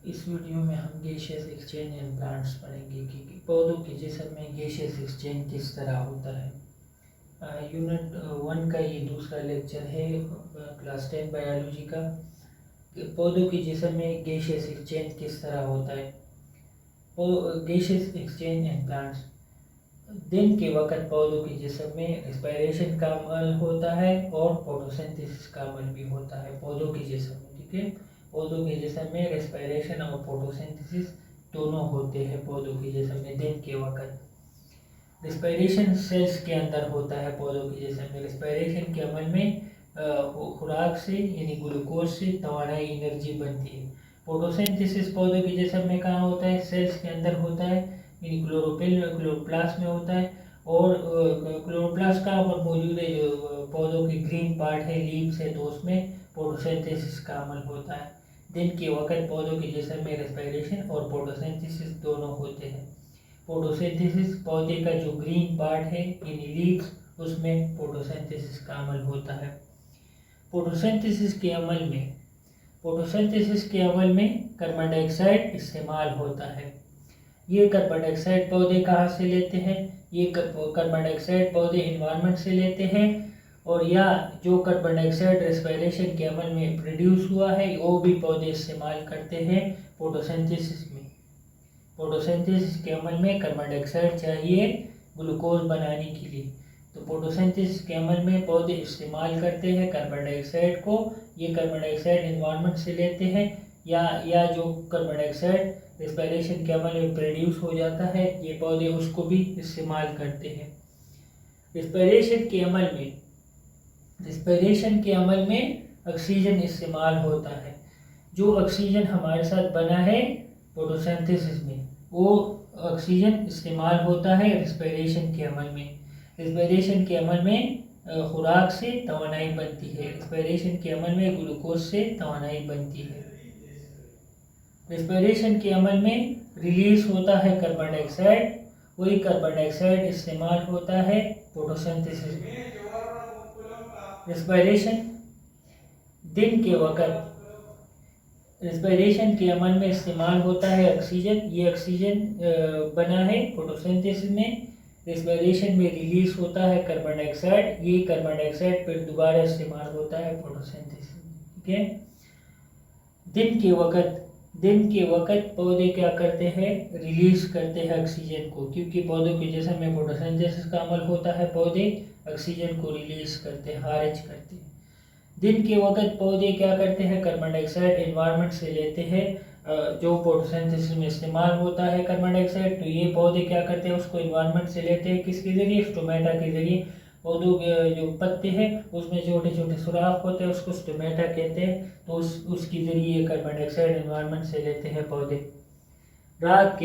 इस वीडियो में हम गैसियस एक्सचेंज इन प्लांट्स पढ़ेंगे कि पौधों के जिस्म में गैसियस एक्सचेंज किस तरह होता है। यूनिट 1 का ये दूसरा लेक्चर है क्लास 10 बायोलॉजी का। पौधों के जिस्म में गैसियस एक्सचेंज किस तरह होता है। गैसियस एक्सचेंज इन प्लांट्स, दिन के वक्त पौधों के जिस्म में रेस्पिरेशन का अमल होता है और फोटोसिंथेसिस का अमल भी होता है पौधों के जिस्म में। ठीक है, पौधों के जिस्म में रेस्पिरेशन और फोटोसिंथेसिस दोनों होते हैं पौधों के जिस्म में दिन के वक्त। रेस्पिरेशन सेल्स के अंदर होता है पौधों के जिस्म में। रेस्पिरेशन के अमल में खुराक से यानी ग्लूकोज से तवानाई एनर्जी बनती है। फोटोसिंथेसिस पौधों के जिस्म में कहाँ होता है? सेल्स के अंदर होता है, यानी क्लोरोप्लास्ट में होता है। और क्लोरोप्लास्ट कहाँ पर मौजूद है? जो पौधों की ग्रीन पार्ट है, लीव्स है, तो उसमें फोटोसिंथेसिस का अमल होता है। दिन के वक्त पौधों के जिस्म में रेस्पिरेशन और फोटोसिंथेसिस दोनों होते हैं। फोटोसिंथेसिस पौधे का जो ग्रीन पार्ट है यानी लीव्स, उसमें फोटोसिंथेसिस का अमल होता है। फोटोसिंथेसिस के अमल में कार्बन डाइऑक्साइड इस्तेमाल होता है। ये कार्बन डाइऑक्साइड पौधे कहाँ से लेते हैं? ये कार्बन डाइऑक्साइड पौधे एनवायरनमेंट से लेते हैं, और या जो कार्बन डाइऑक्साइड रेस्पिरेशन के अमल में प्रोड्यूस हुआ है वो भी पौधे इस्तेमाल करते हैं फोटोसिंथेसिस में। फोटोसिंथेसिस के अमल में कार्बन डाइऑक्साइड चाहिए ग्लूकोज बनाने के लिए, तो फोटोसिंथेसिस के अमल में पौधे इस्तेमाल करते हैं कार्बन डाइऑक्साइड को। ये कार्बन डाइऑक्साइड एनवायरनमेंट से लेते हैं, या जो कार्बन डाइऑक्साइड रेस्पिरेशन के अमल में प्रोड्यूस हो जाता है, ये पौधे उसको भी इस्तेमाल करते हैं। रेस्पिरेशन के अमल में ऑक्सीजन इस्तेमाल होता है। जो ऑक्सीजन हमारे साथ बना है फोटोसिंथेसिस में, वो ऑक्सीजन इस्तेमाल होता है रेस्पिरेशन के अमल में। रेस्पिरेशन के अमल में खुराक से तवानाई बनती है। रेस्पिरेशन के अमल में ग्लूकोज से तवानाई बनती है। रेस्पिरेशन के अमल में रिलीज होता है कार्बन डाइऑक्साइड, वही कार्बन डाइऑक्साइड इस्तेमाल होता है फोटोसिंथेसिस में। रेस्पिरेशन के अमल में इस्तेमाल होता है ऑक्सीजन। ये ऑक्सीजन बना है फोटोसिंथेसिस में। रेस्पिरेशन में रिलीज होता है कार्बन डाइऑक्साइड, ये कार्बन डाइऑक्साइड फिर दोबारा इस्तेमाल होता है फोटोसिंथेसिस में। ठीक है, दिन के वक्त पौधे क्या करते हैं? रिलीज करते हैं ऑक्सीजन को, क्योंकि पौधों के जिस्म में फोटोसिंथेसिस का अमल होता है, पौधे ऑक्सीजन को रिलीज करते हैं, खारिज करते हैं। दिन के वक्त पौधे क्या करते हैं? कार्बन डाइऑक्साइड एनवायरनमेंट से लेते हैं, जो फोटोसिंथेसिस में इस्तेमाल होता है कार्बन डाइऑक्साइड, तो ये पौधे क्या करते हैं? उसको एनवायरनमेंट से लेते हैं, किसके जरिए? स्टोमेटा के जरिए। पौधों के जो पत्ते हैं उसमें छोटे छोटे सुराख होते हैं, उसको स्टोमेटा कहते हैं, तो उसके जरिए कार्बन डाइऑक्साइड एनवायरनमेंट से लेते हैं पौधे। रात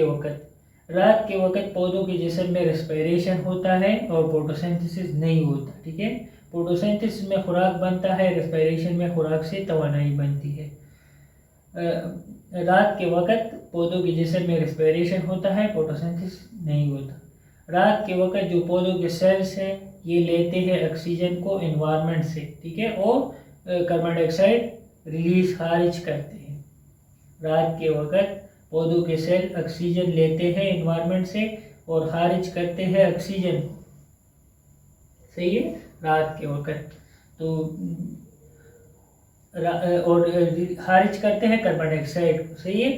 के वक्त पौधों के जिस्म में रेस्पिरेशन होता है और फोटोसिंथेसिस नहीं होता। ठीक है, फोटोसिंथेसिस में खुराक बनता है, रेस्पिरेशन में खुराक से तवानाई बनती है। रात के वक्त पौधों के जिस्म में रेस्पिरेशन होता है, फोटोसिंथेसिस नहीं होता। रात के वक्त जो पौधों के सेल्स हैं ये लेते हैं ऑक्सीजन को एनवायरनमेंट से, ठीक है, और कार्बन डाइऑक्साइड रिलीज खारिज करते हैं। रात के वक्त पौधों के सेल ऑक्सीजन लेते हैं एनवायरनमेंट से और खारिज करते हैं ऑक्सीजन को। सही है, रात के वक्त तो और खारिज करते हैं कार्बन डाइऑक्साइड को। सही है,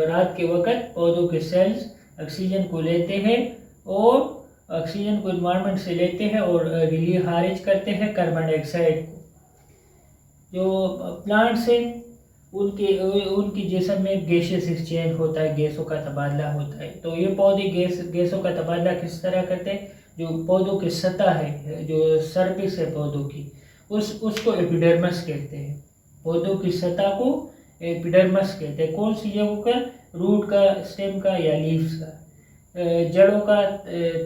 रात के वक्त पौधों के सेल्स ऑक्सीजन को लेते हैं और ऑक्सीजन को एनवायरनमेंट से लेते हैं और रिलीज खारिज करते हैं कार्बन डाइऑक्साइड को। जो प्लांट्स हैं उनकी जिस्म में गैसियस एक्सचेंज होता है, गैसों का तबादला होता है। तो ये पौधे गैसों का तबादला किस तरह करते हैं? जो पौधों की सतह है, जो सरफेस है पौधों की, उसको एपिडर्मिस कहते हैं। पौधों की सतह को एपिडर्मिस कहते हैं। कौन सी जगहों का? रूट का, स्टेम का या लीव्स का, जड़ों का,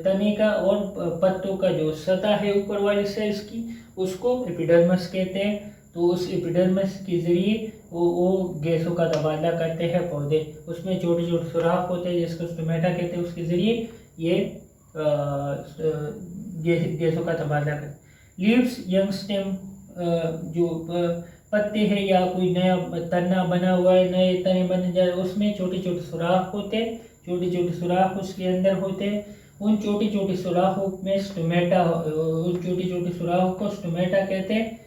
तने का और पत्तों का जो सतह है ऊपर वाली सेल्स की, उसको एपिडर्मिस कहते हैं। तो उस एपिडर्मिस के जरिए वो गैसों का तबादला करते हैं पौधे। उसमें छोटे छोटे सुराख होते हैं जिसको स्टोमेटा कहते हैं, उसके जरिए ये गैसों का तबादला करते हैं। लीव्स, यंग स्टेम, जो पत्ते हैं या कोई नया तना बना हुआ है, नए तने बन जाए, उसमें छोटे छोटे सुराख होते, छोटे छोटे सुराख उसके अंदर होते। उन छोटे छोटे सुराखों में स्टोमेटा, उन छोटे छोटे सुराखों को स्टोमेटा कहते हैं।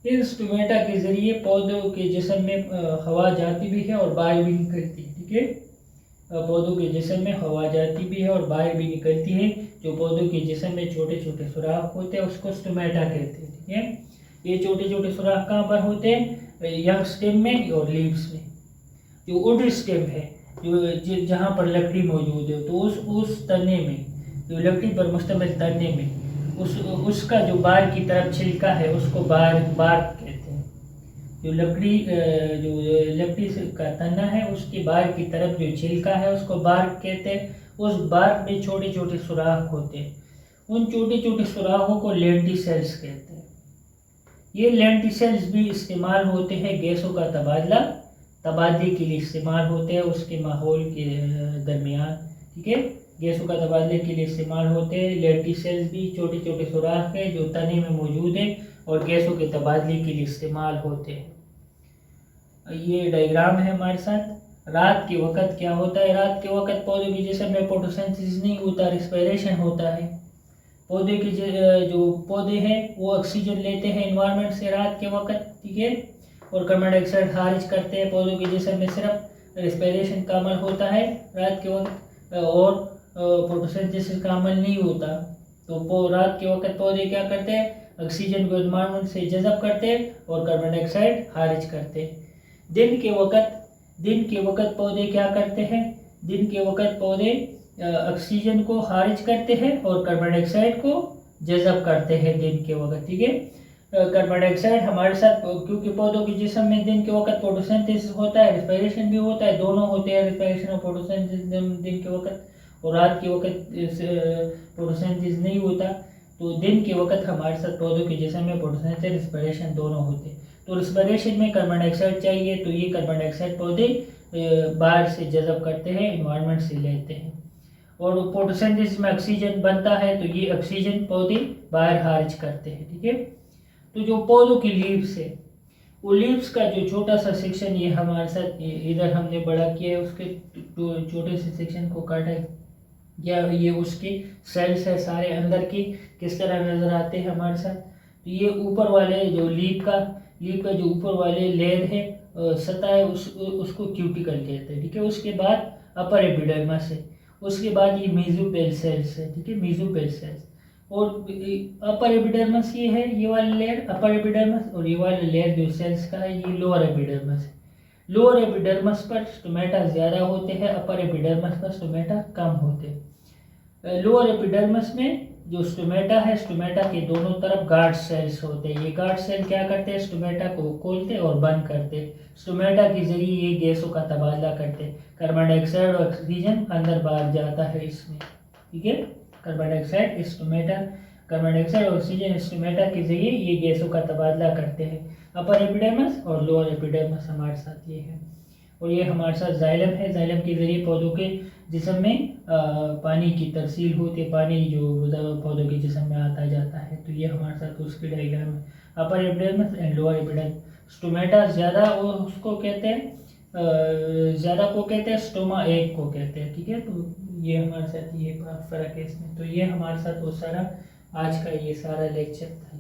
इन स्टोमेटा के जरिए पौधों के जिस्म में हवा जाती भी है और बाहर भी निकलती है। ठीक है, पौधों के जिस्म में हवा जाती भी है और बाहर भी निकलती है। जो पौधों के जिस्म में छोटे छोटे सुराख होते हैं उसको स्टोमेटा कहते हैं। ठीक है, ये छोटे छोटे सुराख कहाँ पर होते हैं? यंग स्टेम में और लीव्स में। जो वुड स्टेम है, जो जहाँ पर लकड़ी मौजूद है, तो उस तने में, जो लकड़ी पर मुश्तमिल तने में, उसका जो बाहर की तरफ छिलका है उसको बार्क कहते हैं। जो लकड़ी का तना है उसके बाहर की तरफ जो छिलका है उसको बार्क कहते हैं। उस बार्क में छोटे छोटे सुराख होते हैं। उन छोटे छोटे सुराखों को लेंटिसेल्स कहते हैं। ये लेंटिसेल्स भी इस्तेमाल होते हैं गैसों का तबादले के लिए इस्तेमाल होते हैं उसके माहौल के दरमियान। ठीक है, गैसों का तबादले के लिए इस्तेमाल होते हैं। लेंटिसेल्स भी छोटे छोटे सुराख है जो तने में मौजूद है और गैसों के तबादले के लिए इस्तेमाल होते हैं। ये डायग्राम है हमारे साथ। रात के वक्त क्या होता है? रात के वक्त पौधे के जिस्म में फोटोसिंथेसिस नहीं होता, रिस्पिरेशन होता है। पौधे के जो पौधे हैं वो ऑक्सीजन लेते हैं एनवायरनमेंट से रात के वक्त। ठीक है, और कार्बन डाइऑक्साइड खारिज करते हैं। पौधों के जिस्म में सिर्फ रिस्पिरेशन का अमल होता है रात के वक्त और फोटोसिंथेसिस का अमल नहीं होता। तो रात के वक्त पौधे क्या करते हैं? ऑक्सीजन को एनवायरनमेंट से जज़ब करते हैं और कार्बन डाइऑक्साइड खारिज करते हैं। दिन के वक्त पौधे क्या करते हैं? दिन के वक्त पौधे ऑक्सीजन को खारिज करते हैं और कार्बन डाइऑक्साइड को जज़ब करते हैं दिन के वक्त। ठीक है, कार्बन डाइऑक्साइड हमारे साथ, क्योंकि पौधों के जिस्म में दिन के वक्त फोटोसिंथेसिस होता है, रिस्पिरेशन भी होता है, दोनों होते हैं, रिस्पिरेशन और फोटोसिंथेसिस दिन के वक्त। और रात के वक्त फोटोसिंथेसिस नहीं होता। तो दिन के वक्त हमारे साथ पौधों के जिस्म में फोटोसिंथेसिस, रिस्पिरेशन दोनों होते हैं। तो रिस्पिरेशन में कार्बन डाइऑक्साइड चाहिए, तो ये कार्बन डाइऑक्साइड पौधे बाहर से जज़ब करते हैं, एनवायरनमेंट से लेते हैं। और फोटोसिंथेसिस में ऑक्सीजन बनता है, तो ये ऑक्सीजन पौधे बाहर खारिज करते हैं। ठीक है, तो जो पौधों की लीव्स है, वो लीव्स का जो छोटा सा सेक्शन, ये हमारे साथ इधर हमने बड़ा किया है, उसके छोटे से सेक्शन को काटा या ये उसकी सेल्स है सारे अंदर की, किस तरह नज़र आते हैं हमारे साथ। तो ये ऊपर वाले जो लीव का जो ऊपर वाले लेयर है, सतह है, उसको क्यूटिकल कहते हैं। ठीक है, उसके बाद अपर एपिडर्मिस है, उसके बाद ये मेसोपेल सेल्स है। ठीक है, मेसोपेल सेल्स। और अपर एपिडर्मिस ये है, ये वाला लेयर अपर एपिडर्मिस, और ये वाला लेयर जो सेल्स का है ये लोअर एपिडर्मिस है। लोअर एपिडर्मिस पर स्टोमेटा ज़्यादा होते हैं, अपर एपिडर्मिस पर स्टोमेटा कम होते हैं। लोअर एपिडर्मिस में जो स्टोमेटा है, स्टोमेटा के दोनों तरफ गार्ड सेल्स होते हैं। ये गार्ड सेल क्या करते हैं? स्टोमेटा को खोलते और बंद करते हैं। स्टोमेटा के जरिए ये गैसों का तबादला करते हैं। कार्बन डाइऑक्साइड और ऑक्सीजन अंदर बाहर जाता है इसमें। ठीक है, carbon dioxide stomata, carbon dioxide और ऑक्सीजन स्टोमेटा के जरिए ये गैसों का तबादला करते हैं। अपर एपिडर्मिस और लोअर एपिडर्मिस हमारे साथ ये है। और ये हमारे साथ जाइलम है। जाइलम के जरिए पौधों के जिस्म में पानी की तरसील होती है, पानी जो पौधों के जिस्म में आता जाता है। तो ये हमारे साथ उसकी डायग्राम है। Upper epidermis and lower epidermis. Stomata ज़्यादा उसको कहते हैं, ज़्यादा को कहते हैं, स्टोमा एक को कहते हैं। ठीक है, तो ये हमारे साथ ये फ़र्क है इसमें। तो ये हमारे साथ वो सारा आज का ये सारा लेक्चर था।